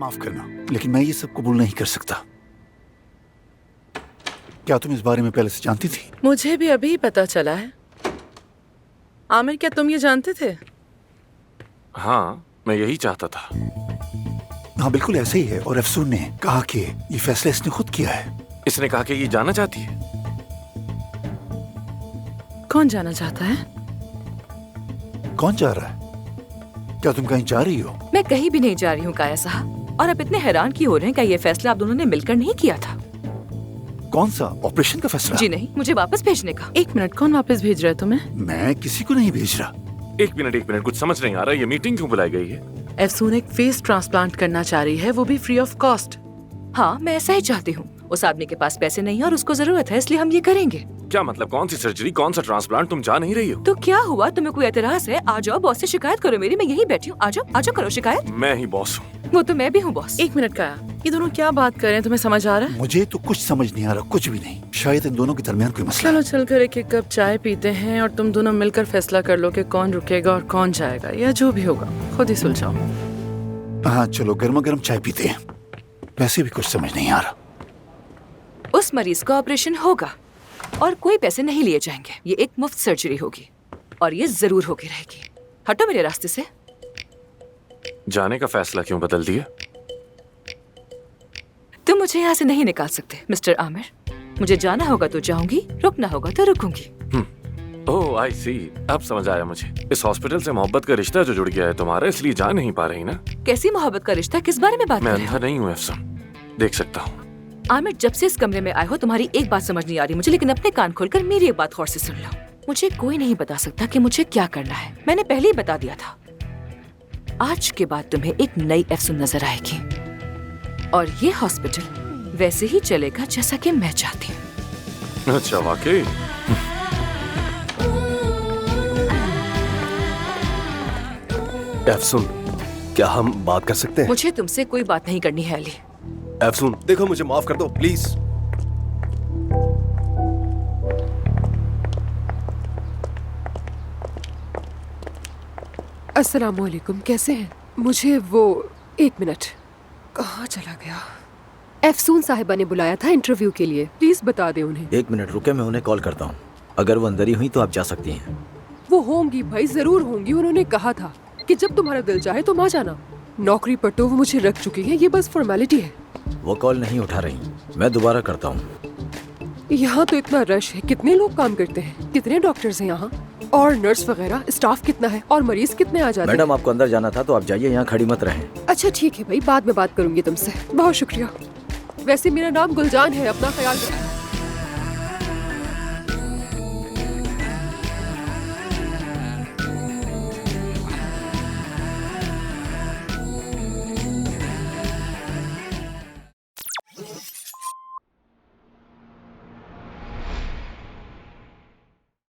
माफ करना, लेकिन मैं ये सब कबूल नहीं कर सकता। क्या तुम इस बारे में पहले से जानती थी? मुझे भी अभी पता चला है। आमिर, क्या तुम ये जानते थे? हाँ, मैं यही चाहता था। हाँ बिल्कुल ऐसे ही है, और अफसून ने कहा कि ये फैसला इसने खुद किया है। इसने कहा कि ये जाना चाहती है। कौन जाना चाहता है? कौन जा रहा है? क्या तुम कहीं जा रही हो? मैं कहीं भी नहीं जा रही हूँ काया साहब। और आप इतने हैरान क्यों हो रहे हैं? क्या ये फैसला आप दोनों ने मिलकर नहीं किया था? कौन सा ऑपरेशन का फैसला? जी नहीं, मुझे वापस भेजने का। एक मिनट, कौन वापस भेज रहा है तुम्हें? मैं किसी को नहीं भेज रहा। एक मिनट, कुछ समझ नहीं आ रहा। ये मीटिंग क्यों बुलाई गई है? अफसून एक फेस ट्रांसप्लांट करना चाह रही है, वो भी फ्री ऑफ कॉस्ट। हाँ, मैं ऐसा ही चाहती हूँ। उस आदमी के पास पैसे नहीं है और उसको जरूरत है, इसलिए हम ये करेंगे। क्या मतलब? कौन सी सर्जरी, कौन सा ट्रांसप्लांट? तुम जा नहीं रही हो? तो क्या हुआ? तुम्हें कोई एतराज है? आ जाओ, बॉस से शिकायत करो मेरी। मैं यहीं बैठी हूँ। आ जाओ करो शिकायत। मैं ही बॉस हूँ। वो तो मैं भी हूँ बॉस। एक मिनट का, ये दोनों क्या बात कर रहे हैं? तुम्हें समझ आ रहा है? मुझे तो कुछ समझ नहीं आ रहा, कुछ भी नहीं। शायद इन दोनों के दरमियान कोई मसला चलो है। चलकर एक एक कप चाय पीते हैं और तुम दोनों मिलकर फैसला कर लो कि कौन रुकेगा और कौन जाएगा, या जो भी होगा खुद ही सुलझाओ। हाँ चलो, गर्मा गर्म चाय पीते हैं। वैसे भी कुछ समझ नहीं आ रहा। उस मरीज का ऑपरेशन होगा और कोई पैसे नहीं लिए जाएंगे। ये एक मुफ्त सर्जरी होगी और ये जरूर होगी रहेगी। हटो मेरे रास्ते से। जाने का फैसला क्यों बदल दिया? तुम मुझे यहाँ से नहीं निकाल सकते मिस्टर आमिर। मुझे जाना होगा तो जाऊंगी, रुकना होगा तो रुकूंगी। ओह आई सी, अब समझ आया मुझे। इस हॉस्पिटल से मोहब्बत का रिश्ता जो जुड़ गया है तुम्हारा, इसलिए जा नहीं पा रही ना? कैसी मोहब्बत का रिश्ता? किस बारे में बात कर मैं रहे अंधा हो? नहीं हूँ अफसन, देख सकता हूँ। आमिर, जब से इस कमरे में आए हो तुम्हारी एक बात समझ नहीं आ रही मुझे, लेकिन अपने कान खोलकर मेरी एक बात गौर से सुन लो। मुझे कोई नहीं बता सकता कि मुझे क्या करना है। मैंने पहले ही बता दिया था। आज के बाद तुम्हें एक नई अफसून नजर आएगी और ये हॉस्पिटल वैसे ही चलेगा जैसा कि मैं चाहती हूँ। अच्छा, वाकई? अफसून, क्या हम बात कर सकते हैं? मुझे तुमसे कोई बात नहीं करनी है अली। अफसून देखो, मुझे माफ कर दो प्लीज। अस्सलामुअलैकुम, कैसे हैं? मुझे वो एक मिनट, कहाँ चला गया? अफसून साहिबा ने बुलाया था इंटरव्यू के लिए, प्लीज बता दे उन्हें। एक मिनट रुके, मैं उन्हें कॉल करता हूँ। अगर वो अंदर ही हुई तो आप जा सकती हैं। वो होंगी भाई, जरूर होंगी। उन्होंने कहा था कि जब तुम्हारा दिल चाहे तुम आ जाना। नौकरी पर तो वो मुझे रख चुकी है, ये बस फॉर्मेलिटी है। वो कॉल नहीं उठा रही, मैं दोबारा करता हूँ। यहाँ तो इतना रश है, कितने लोग काम करते हैं, कितने डॉक्टर्स हैं यहाँ, और नर्स वगैरह, स्टाफ कितना है, और मरीज कितने आ जाते हैं। मैडम, आपको अंदर जाना था तो आप जाइए, यहाँ खड़ी मत रहें। अच्छा ठीक है भाई, बाद में बात करूंगी तुमसे। बहुत शुक्रिया। वैसे मेरा नाम गुलजान है, अपना ख्याल रखना।